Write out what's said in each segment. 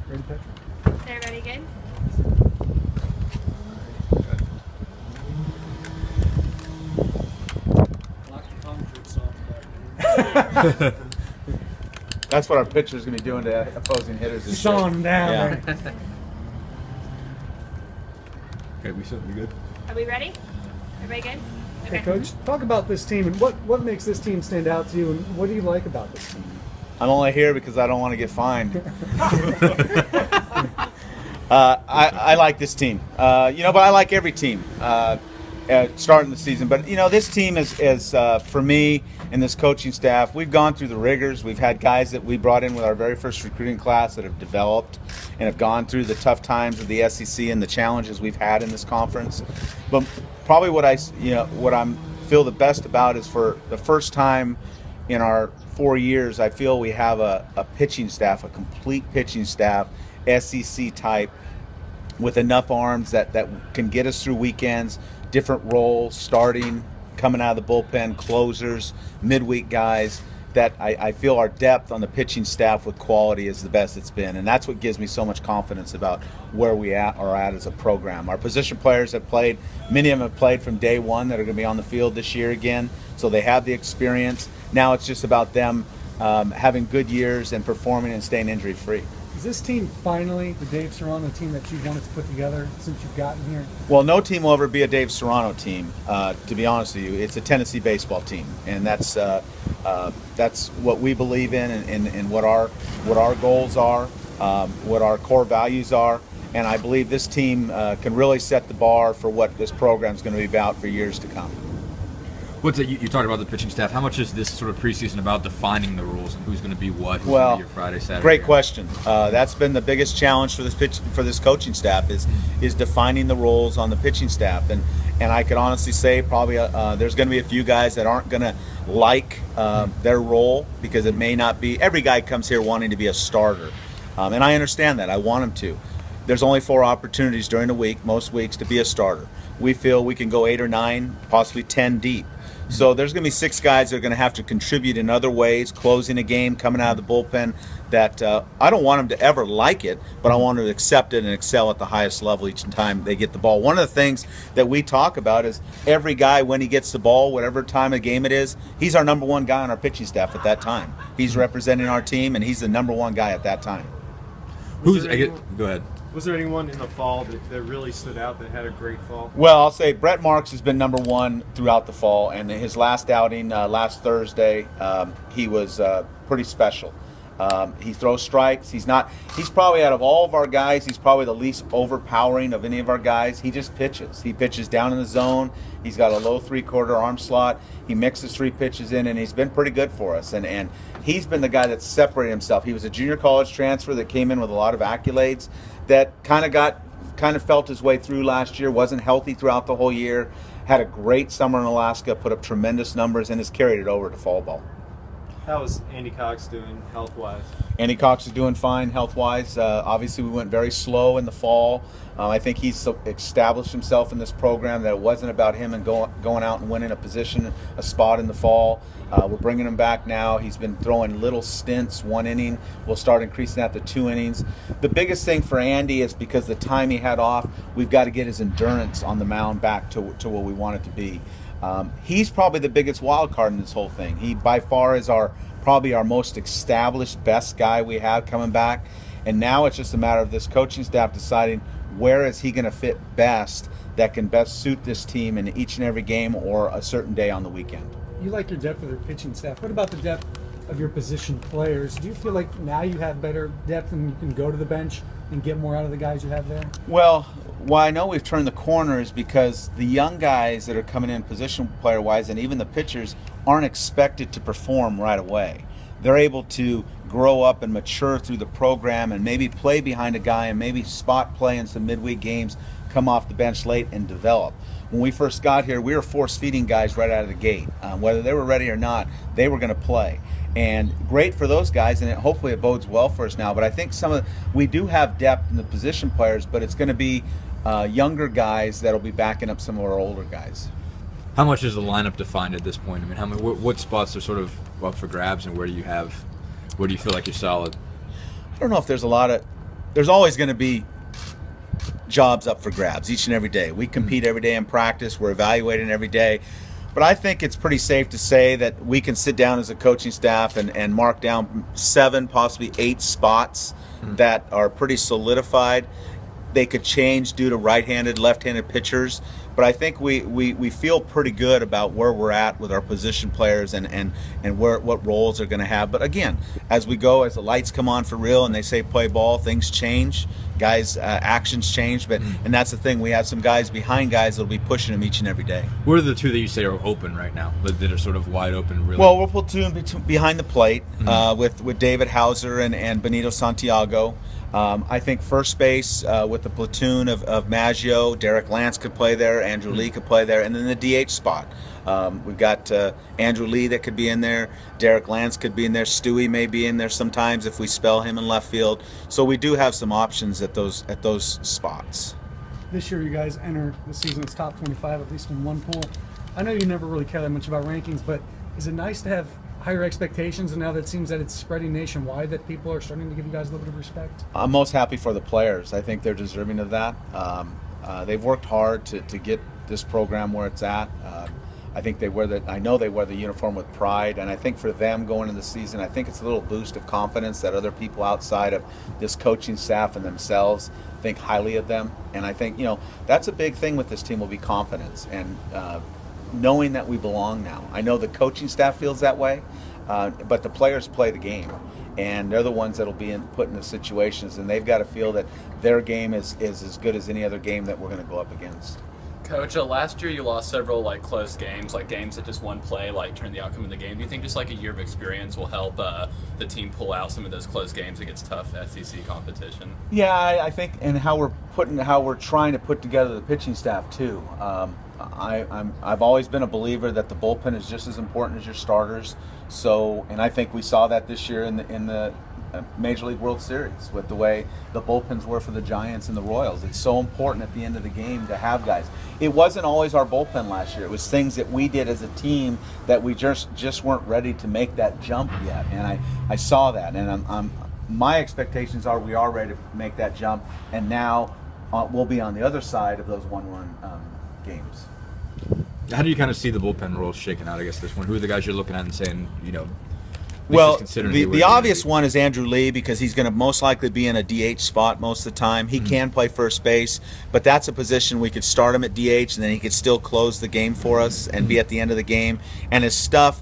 Ready, pitch? Everybody good? That's what our pitcher's going to be doing to opposing hitters. This year. Sawing them down. Yeah. Right? Okay, we should be good. Are we ready? Everybody good? Hey, Coach, talk about this team and what makes this team stand out to you, and what do you like about this team? I'm only here because I don't want to get fined. I like this team, but I like every team starting the season. But this team is for me and this coaching staff. We've gone through the rigors. We've had guys that we brought in with our very first recruiting class that have developed and have gone through the tough times of the SEC and the challenges we've had in this conference. But probably what I feel the best about is for the first time in our 4 years, I feel we have a pitching staff, a complete pitching staff, SEC type, with enough arms that can get us through weekends, different roles, starting, coming out of the bullpen, closers, midweek guys, that I feel our depth on the pitching staff with quality is the best it's been. And that's what gives me so much confidence about where we are at as a program. Our position players have played, many of them have played from day one that are going to be on the field this year again, so they have the experience. Now it's just about them having good years and performing and staying injury-free. Is this team finally the Dave Serrano team that you wanted to put together since you've gotten here? Well, no team will ever be a Dave Serrano team. To be honest with you, it's a Tennessee baseball team, and that's what we believe in, and what our goals are, what our core values are. And I believe this team can really set the bar for what this program is going to be about for years to come. You talked about the pitching staff. How much is this sort of preseason about defining the rules and who's going to be what? Who's going to be your Friday, Saturday? Great question. That's been the biggest challenge for this coaching staff is defining the roles on the pitching staff. And I can honestly say probably there's going to be a few guys that aren't going to like their role, because it may not be. Every guy comes here wanting to be a starter, and I understand that. I want him to. There's only 4 opportunities during the week, most weeks, to be a starter. We feel we can go 8 or 9, possibly 10 deep. So there's going to be 6 guys that are going to have to contribute in other ways, closing a game, coming out of the bullpen, that I don't want them to ever like it, but I want them to accept it and excel at the highest level each time they get the ball. One of the things that we talk about is every guy, when he gets the ball, whatever time of game it is, he's our number 1 guy on our pitching staff at that time. He's representing our team, and he's the number 1 guy at that time. Go ahead. Was there anyone in the fall that really stood out that had a great fall? Well, I'll say Brett Marks has been number 1 throughout the fall, and his last outing last Thursday, he was pretty special. He throws strikes. He's probably, out of all of our guys, he's probably the least overpowering of any of our guys. He just pitches. He pitches down in the zone. He's got a low 3/4 arm slot. He mixes 3 pitches in, and he's been pretty good for us. And he's been the guy that's separated himself. He was a junior college transfer that came in with a lot of accolades, that kind of felt his way through last year, wasn't healthy throughout the whole year, had a great summer in Alaska, put up tremendous numbers, and has carried it over to fall ball. How is Andy Cox doing health-wise? Andy Cox is doing fine health-wise. Obviously, we went very slow in the fall. I think he's established himself in this program, that it wasn't about him and going out and winning a spot in the fall. We're bringing him back now. He's been throwing little stints, 1 inning. We'll start increasing that to 2 innings. The biggest thing for Andy is, because the time he had off, we've got to get his endurance on the mound back to what we want it to be. He's probably the biggest wild card in this whole thing. He by far is probably our most established, best guy we have coming back. And now it's just a matter of this coaching staff deciding where is he going to fit best, that can best suit this team in each and every game or a certain day on the weekend. You like your depth of your pitching staff. What about the depth of your position players? Do you feel like now you have better depth and you can go to the bench and get more out of the guys you have there? Well, why I know we've turned the corner is because the young guys that are coming in position player-wise, and even the pitchers, aren't expected to perform right away. They're able to grow up and mature through the program and maybe play behind a guy and maybe spot play in some midweek games, come off the bench late and develop. When we first got here, we were force-feeding guys right out of the gate. Whether they were ready or not, they were going to play. And great for those guys, and hopefully it bodes well for us now. But I think we do have depth in the position players, but it's going to be younger guys that'll be backing up some of our older guys. How much is the lineup defined at this point? I mean, what spots are sort of up for grabs, and where do you feel like you're solid? I don't know if there's a lot of there's always going to be jobs up for grabs each and every day. We compete every day in practice. We're evaluating every day. But I think it's pretty safe to say that we can sit down as a coaching staff and mark down 7, possibly 8 spots that are pretty solidified. They could change due to right-handed, left-handed pitchers. But I think we feel pretty good about where we're at with our position players and what roles they're going to have. But again, as we go, as the lights come on for real and they say play ball, things change. Guys' actions change. And that's the thing. We have some guys behind guys that will be pushing them each and every day. What are the 2 that you say are open right now, that are sort of wide open? Really? Well, we'll platoon behind the plate with David Hauser and Benito Santiago. I think first base with the platoon of Maggio, Derek Lance could play there, Andrew Lee could play there, and then the DH spot. We've got Andrew Lee that could be in there, Derek Lance could be in there, Stewie may be in there sometimes if we spell him in left field. So we do have some options at those spots. This year you guys enter the season as top 25, at least in one pool. I know you never really care that much about rankings, but is it nice to have higher expectations, and now that it seems that it's spreading nationwide, that people are starting to give you guys a little bit of respect? I'm most happy for the players. I think they're deserving of that. They've worked hard to get this program where it's at. I think I know they wear the uniform with pride, and I think for them going into the season, I think it's a little boost of confidence that other people outside of this coaching staff and themselves think highly of them. And I think, that's a big thing with this team will be confidence and knowing that we belong now. I know the coaching staff feels that way, but the players play the game, and they're the ones that will be put in the situations, and they've got to feel that their game is as good as any other game that we're going to go up against. Coach, last year you lost several close games, games that just one play turned the outcome of the game. Do you think just a year of experience will help the team pull out some of those close games against tough SEC competition? Yeah, I think, and how we're trying to put together the pitching staff too. I've always been a believer that the bullpen is just as important as your starters. So, and I think we saw that this year in the Major League World Series with the way the bullpens were for the Giants and the Royals. It's so important at the end of the game to have guys. It wasn't always our bullpen last year. It was things that we did as a team that we just weren't ready to make that jump yet. And I saw that, and my expectations are we are ready to make that jump, and now we'll be on the other side of those one-run games. How do you kind of see the bullpen roles shaking out, I guess, this one? Who are the guys you're looking at and saying, Well, the obvious one is Andrew Lee, because he's going to most likely be in a DH spot most of the time. He can play first base, but that's a position we could start him at DH, and then he could still close the game for us and be at the end of the game. And his stuff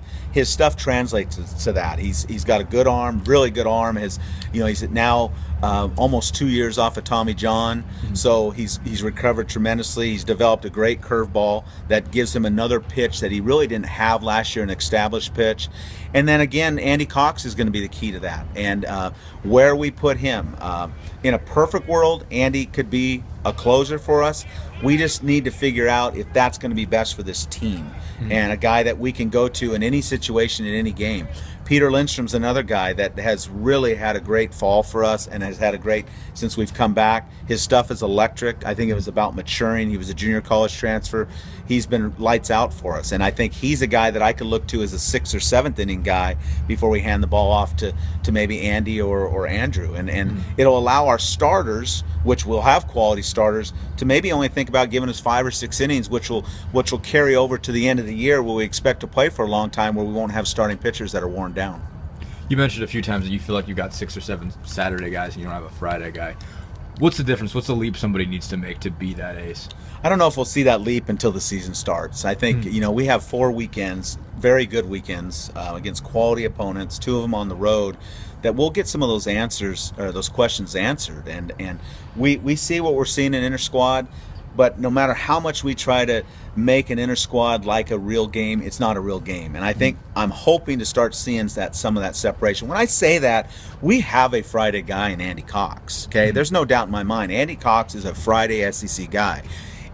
translates to that. He's got a good arm, really good arm. He's now almost 2 years off of Tommy John, so he's recovered tremendously. He's developed a great curveball that gives him another pitch that he really didn't have last year, an established pitch. And then again, Andy Cox is going to be the key to that. And where we put him, in a perfect world, Andy could be a closer for us. We just need to figure out if that's going to be best for this team, and a guy that we can go to in any situation, in any game. Peter Lindstrom's another guy that has really had a great fall for us and has had a great since we've come back. His stuff is electric. I think it was about maturing. He was a junior college transfer. He's been lights out for us, and I think he's a guy that I could look to as a 6th or 7th inning guy before we hand the ball off to maybe Andy or Andrew. And it'll allow our starters, which will have quality starters, to maybe only think about giving us 5 or 6 innings, which will carry over to the end of the year where we expect to play for a long time, where we won't have starting pitchers that are worn down. You mentioned a few times that you feel like you got 6 or 7 Saturday guys and you don't have a Friday guy. What's the difference? What's the leap somebody needs to make to be that ace? I don't know if we'll see that leap until the season starts. I think, we have 4 weekends, very good weekends, against quality opponents, 2 of them on the road, that we'll get some of those answers, or those questions answered. And we see what we're seeing in inter squad, but no matter how much we try to make an inter squad like a real game, it's not a real game. And I think I'm hoping to start seeing some of that separation. When I say that, we have a Friday guy in Andy Cox. Okay, there's no doubt in my mind. Andy Cox is a Friday SEC guy.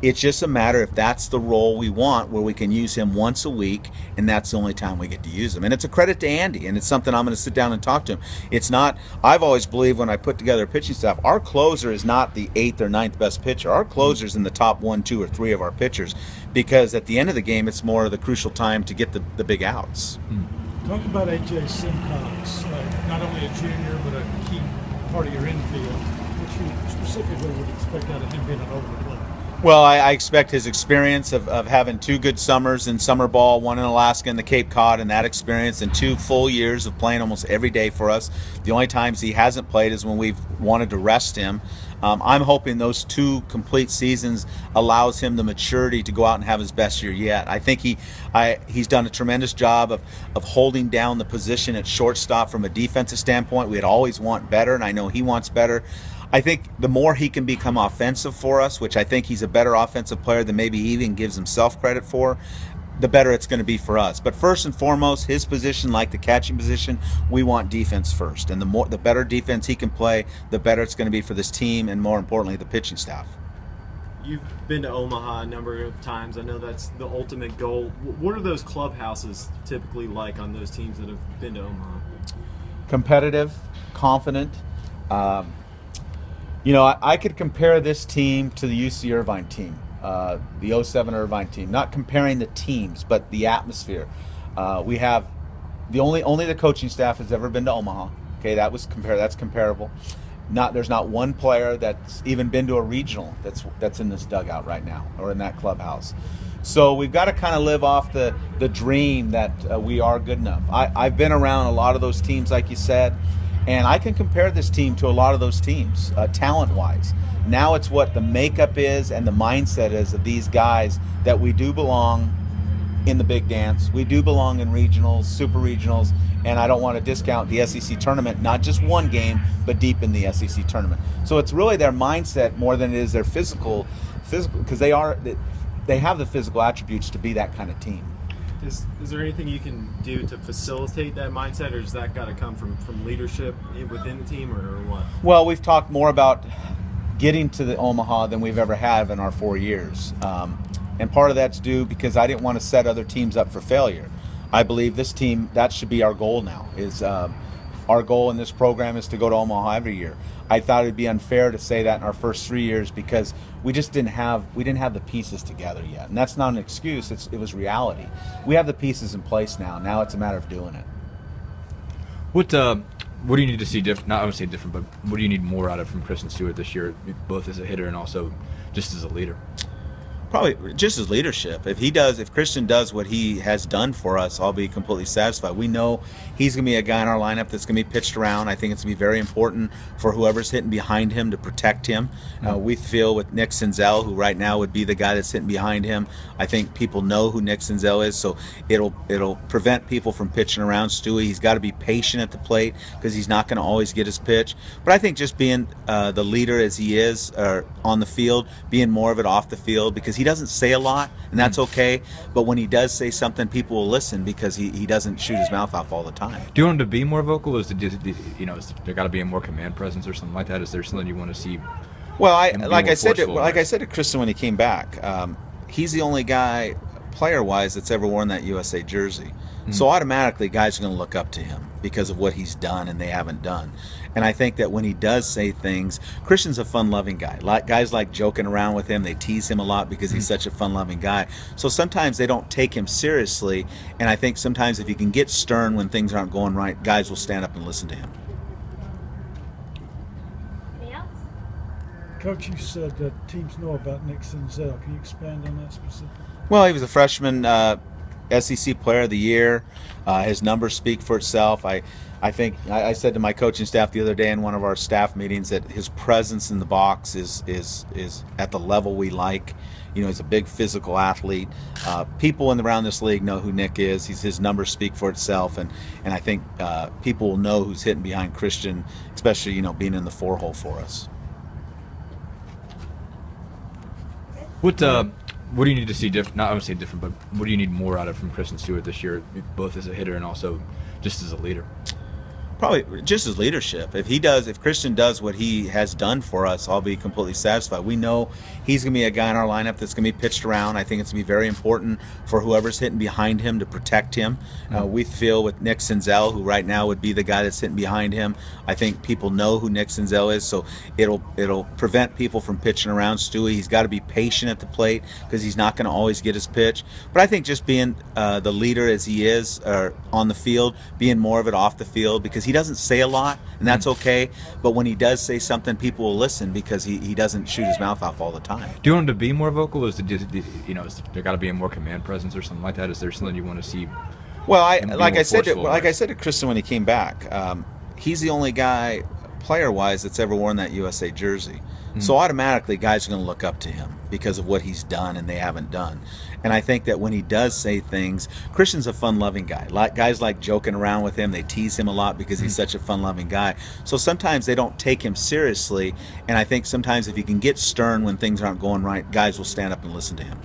It's just a matter if that's the role we want, where we can use him once a week, and that's the only time we get to use him. And it's a credit to Andy, and it's something I'm going to sit down and talk to him. It's not, I've always believed when I put together a pitching staff, our closer is not the 8th or 9th best pitcher. Our closer's in the top 1, 2, or 3 of our pitchers, because at the end of the game, it's more of the crucial time to get the big outs. Talk about A.J. Simcox, not only a junior, but a key part of your infield. what you specifically would expect out of him being an older player? Well, I expect his experience of having 2 good summers in summer ball, one in Alaska and the Cape Cod, and that experience, and 2 full years of playing almost every day for us. The only times he hasn't played is when we've wanted to rest him. I'm hoping those 2 complete seasons allows him the maturity to go out and have his best year yet. I think he's done a tremendous job of holding down the position at shortstop from a defensive standpoint. We'd always want better, and I know he wants better. I think the more he can become offensive for us, which I think he's a better offensive player than maybe he even gives himself credit for, the better it's going to be for us. But first and foremost, his position, like the catching position, we want defense first. And the better defense he can play, the better it's going to be for this team and, more importantly, the pitching staff. You've been to Omaha a number of times. I know that's the ultimate goal. What are those clubhouses typically like on those teams that have been to Omaha? Competitive, confident. I could compare this team to the UC Irvine team, the 07 Irvine team. Not comparing the teams, but the atmosphere. We have only the coaching staff has ever been to Omaha. Okay, that's comparable. There's not one player that's even been to a regional that's in this dugout right now or in that clubhouse. So we've got to kind of live off the dream that we are good enough. I've been around a lot of those teams, like you said. And I can compare this team to a lot of those teams, talent-wise. Now it's what the makeup is and the mindset is of these guys that we do belong in the big dance. We do belong in regionals, super regionals, and I don't want to discount the SEC tournament, not just one game, but deep in the SEC tournament. So it's really their mindset more than it is their physical, because they have the physical attributes to be that kind of team. Is there anything you can do to facilitate that mindset, or does that got to come from leadership within the team, or what? Well, we've talked more about getting to the Omaha than we've ever had in our 4 years. And part of that's due because I didn't want to set other teams up for failure. I believe this team, that should be our goal now, our goal in this program is to go to Omaha every year. I thought it'd be unfair to say that in our first 3 years because we just didn't have the pieces together yet. And that's not an excuse, it was reality. We have the pieces in place now. Now it's a matter of doing it. What do you need to see different? Not I would say different, but what do you need more out of from Christin Stewart this year, both as a hitter and also just as a leader? Probably just his leadership. If Christian does what he has done for us, I'll be completely satisfied. We know he's going to be a guy in our lineup that's going to be pitched around. I think it's going to be very important for whoever's hitting behind him to protect him. We feel with Nick Senzel, who right now would be the guy that's hitting behind him. I think people know who Nick Senzel is, so it'll prevent people from pitching around Stewie. He's got to be patient at the plate because he's not going to always get his pitch. But I think just being the leader as he is on the field, being more of it off the field, because he doesn't say a lot, and that's okay. But when he does say something, people will listen because he doesn't shoot his mouth off all the time. Do you want him to be more vocal? Is there got to be a more command presence or something like that? Is there something you want to see? Well, like I said to Christian when he came back, he's the only guy player-wise that's ever worn that USA jersey. So automatically guys are going to look up to him because of what he's done and they haven't done. And I think that when he does say things, Christian's a fun-loving guy. Guys like joking around with him. They tease him a lot because he's such a fun-loving guy. So sometimes they don't take him seriously, and I think sometimes if he can get stern when things aren't going right, guys will stand up and listen to him. Anything else? Coach, you said that teams know about Nick Senzel. Can you expand on that specifically? Well, he was a freshman SEC Player of the Year. His numbers speak for itself. I think I said to my coaching staff the other day in one of our staff meetings that his presence in the box is at the level we like. He's a big physical athlete. People around this league know who Nick is. His numbers speak for itself, and I think people will know who's hitting behind Christian, especially being in the 4-hole for us. What do you need to see different? Not I would say different, but what do you need more out of from Christin Stewart this year, both as a hitter and also just as a leader? Probably just his leadership. If Christian does what he has done for us, I'll be completely satisfied. We know he's going to be a guy in our lineup that's going to be pitched around. I think it's going to be very important for whoever's hitting behind him to protect him. We feel with Nick Senzel, who right now would be the guy that's hitting behind him. I think people know who Nick Senzel is, so it'll prevent people from pitching around Stewie. He's got to be patient at the plate because he's not going to always get his pitch. But I think just being the leader as he is on the field, being more of it off the field because because he doesn't say a lot, and that's okay. But when he does say something, people will listen because he doesn't shoot his mouth off all the time. Do you want him to be more vocal? Is there got to be a more command presence or something like that? Is there something you want to see? Well, Like I said to Christin when he came back, he's the only guy, player-wise, that's ever worn that USA jersey. So automatically, guys are going to look up to him because of what he's done and they haven't done. And I think that when he does say things, Christian's a fun-loving guy. Guys like joking around with him. They tease him a lot because he's such a fun-loving guy. So sometimes they don't take him seriously. And I think sometimes if he can get stern when things aren't going right, guys will stand up and listen to him.